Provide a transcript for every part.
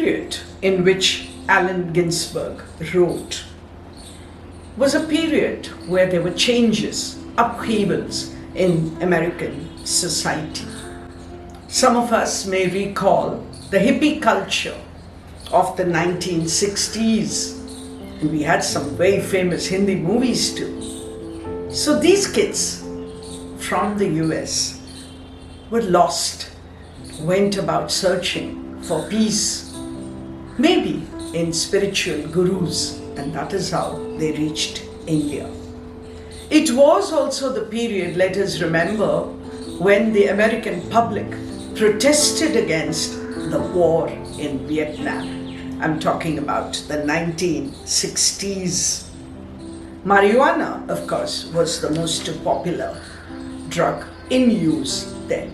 period in which Allen Ginsberg wrote was a period where there were changes, upheavals in American society. Some of us may recall the hippie culture of the 1960s, and we had some very famous Hindi movies too. So these kids from the US were lost, went about searching for peace, maybe in spiritual gurus, and that is how they reached India. It was also the period, let us remember, when the American public protested against the war in Vietnam. I'm talking about the 1960s. Marijuana, of course, was the most popular drug in use then.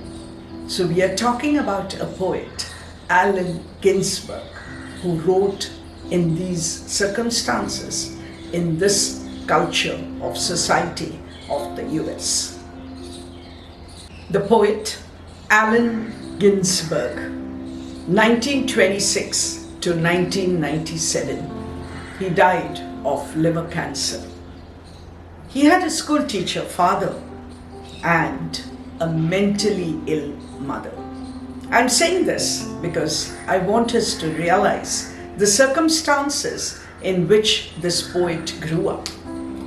So we are talking about a poet, Allen Ginsberg, who wrote in these circumstances, in this culture of society of the US. The poet Allen Ginsberg, 1926 to 1997, he died of liver cancer. He had a school teacher father and a mentally ill mother. I'm saying this because I want us to realize the circumstances in which this poet grew up,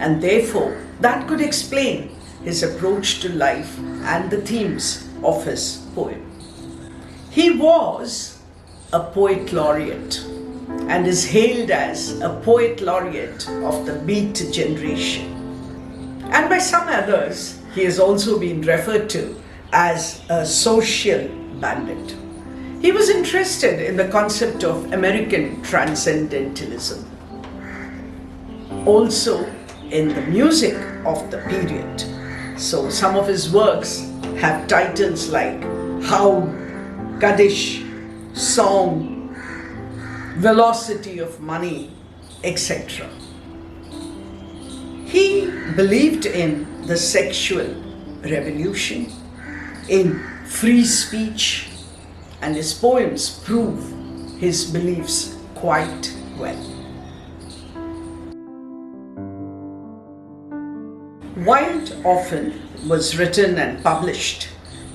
and therefore that could explain his approach to life and the themes of his poem. He was a poet laureate and is hailed as a poet laureate of the Beat generation. And by some others, he has also been referred to as a social bandit. He was interested in the concept of American transcendentalism, also in the music of the period. So some of his works have titles like Howl, Kaddish, Song, Velocity of Money, etc. He believed in the sexual revolution, in free speech, and his poems prove his beliefs quite well. Wild Orphan was written and published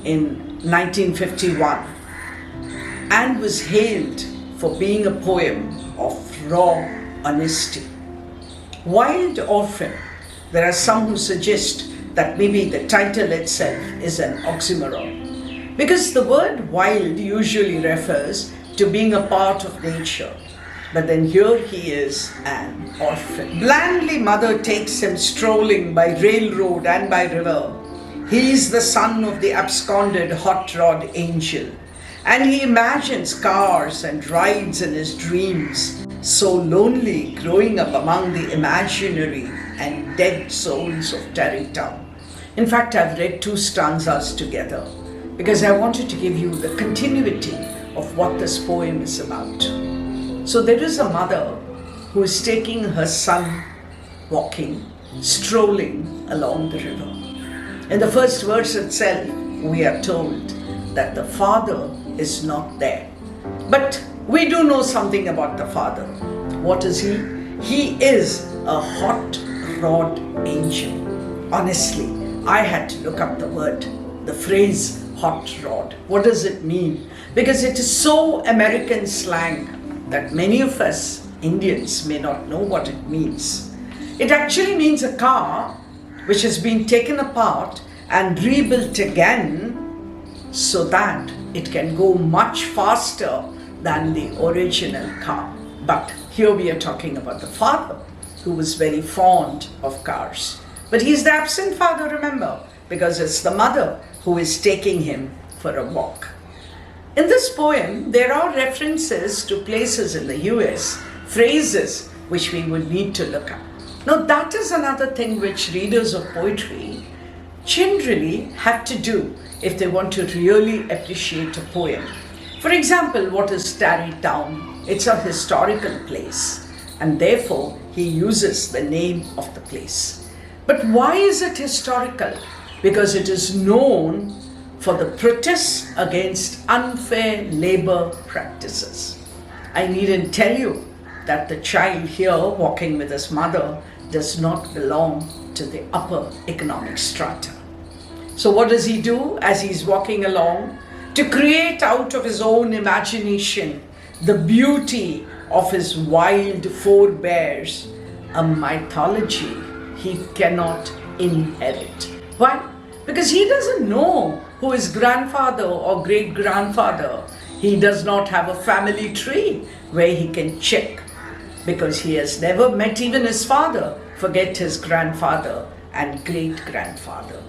in 1951 and was hailed for being a poem of raw honesty. Wild Orphan, there are some who suggest that maybe the title itself is an oxymoron, because the word wild usually refers to being a part of nature, but then here he is an orphan. Blandly mother takes him strolling by railroad and by river. He is the son of the absconded hot rod angel, and he imagines cars and rides in his dreams, so lonely growing up among the imaginary and dead souls of Tarrytown. In fact, I've read two stanzas together because I wanted to give you the continuity of what this poem is about. So there is a mother who is taking her son walking, strolling along the river. In the first verse itself, we are told that the father is not there. But we do know something about the father. What is he? He is a hot rod angel. Honestly, I had to look up the phrase hot rod. What does it mean? Because it is so American slang that many of us Indians may not know what it means. It actually means a car which has been taken apart and rebuilt again so that it can go much faster than the original car. But here we are talking about the father who was very fond of cars. But he's the absent father, remember, because it's the mother who is taking him for a walk. In this poem, there are references to places in the US, phrases which we would need to look up. Now that is another thing which readers of poetry generally have to do if they want to really appreciate a poem. For example, what is Tarrytown? It's a historical place, and therefore he uses the name of the place. But why is it historical? Because it is known for the protests against unfair labor practices. I needn't tell you that the child here walking with his mother does not belong to the upper economic strata. So what does he do as he's walking along? To create out of his own imagination the beauty of his wild forebears, a mythology he cannot inherit. Why? Because he doesn't know who his grandfather or great-grandfather. He does not have a family tree where he can check, because he has never met even his father, forget his grandfather and great-grandfather.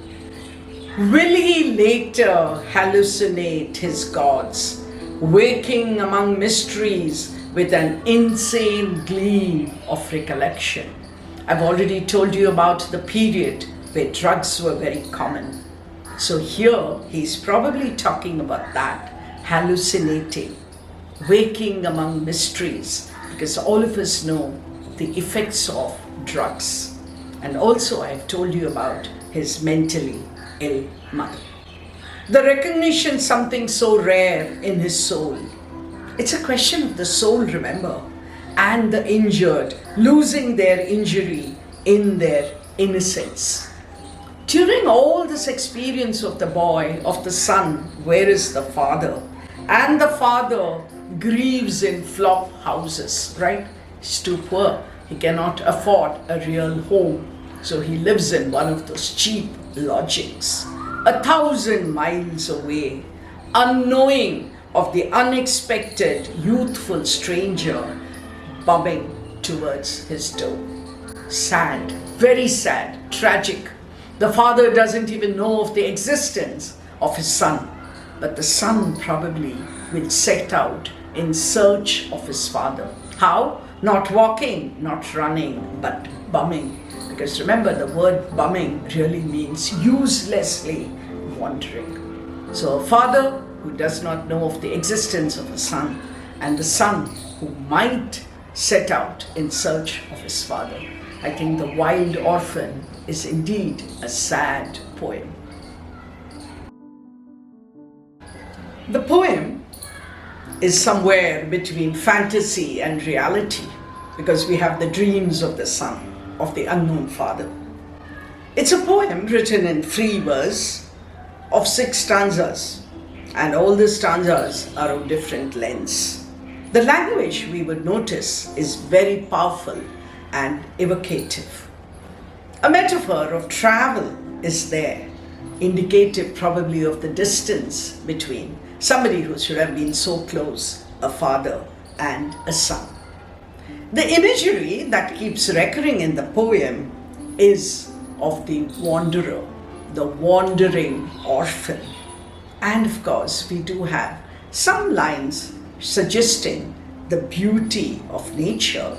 Will he later hallucinate his gods, waking among mysteries with an insane gleam of recollection? I've already told you about the period where drugs were very common. So here he's probably talking about that, hallucinating, waking among mysteries, because all of us know the effects of drugs. And also I've told you about his mentally ill mother. The recognition something so rare in his soul. It's a question of the soul, remember, and the injured losing their injury in their innocence. During all this experience of the boy, of the son, where is the father? And the father grieves in flop houses, right? He's too poor. He cannot afford a real home. So he lives in one of those cheap lodgings, 1,000 miles away, unknowing of the unexpected youthful stranger bumming towards his door. Sad, very sad, tragic. The father doesn't even know of the existence of his son, but the son probably will set out in search of his father. How? Not walking, not running, but bumming. Because remember, the word bumming really means uselessly wandering. So a father who does not know of the existence of a son, and the son who might set out in search of his father. I think The Wild Orphan is indeed a sad poem. The poem is somewhere between fantasy and reality, because we have the dreams of the son, of the unknown father. It's a poem written in free verse of 6 stanzas, and all the stanzas are of different lengths. The language, we would notice, is very powerful and evocative. A metaphor of travel is there, indicative probably of the distance between somebody who should have been so close, a father and a son. The imagery that keeps recurring in the poem is of the wanderer, the wandering orphan. And of course, we do have some lines suggesting the beauty of nature,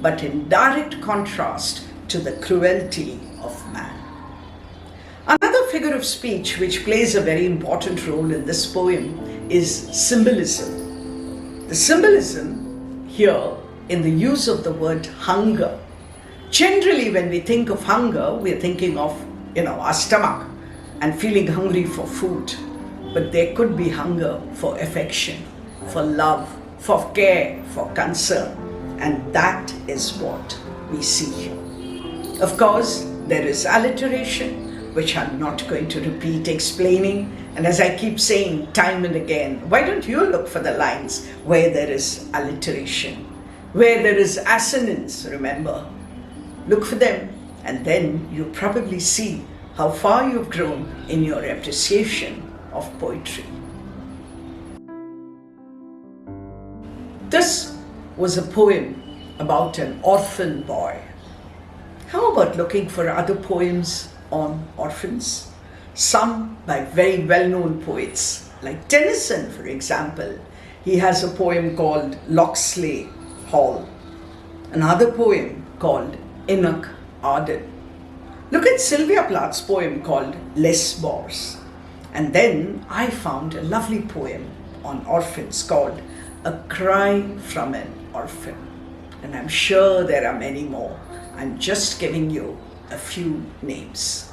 but in direct contrast to the cruelty of man. Another figure of speech which plays a very important role in this poem is symbolism. The symbolism here in the use of the word hunger. Generally, when we think of hunger, we're thinking of, our stomach and feeling hungry for food. But there could be hunger for affection, for love, for care, for concern. And that is what we see here. Of course, there is alliteration, which I'm not going to repeat explaining. And as I keep saying time and again, why don't you look for the lines where there is alliteration, where there is assonance, remember? Look for them, and then you probably see how far you've grown in your appreciation of poetry. This was a poem about an orphan boy. How about looking for other poems on orphans? Some by very well-known poets, like Tennyson, for example. He has a poem called Locksley Hall, another poem called Enoch Arden. Look at Sylvia Plath's poem called Lesbos. And then I found a lovely poem on orphans called A Cry from an Orphan. And I'm sure there are many more. I'm just giving you a few names.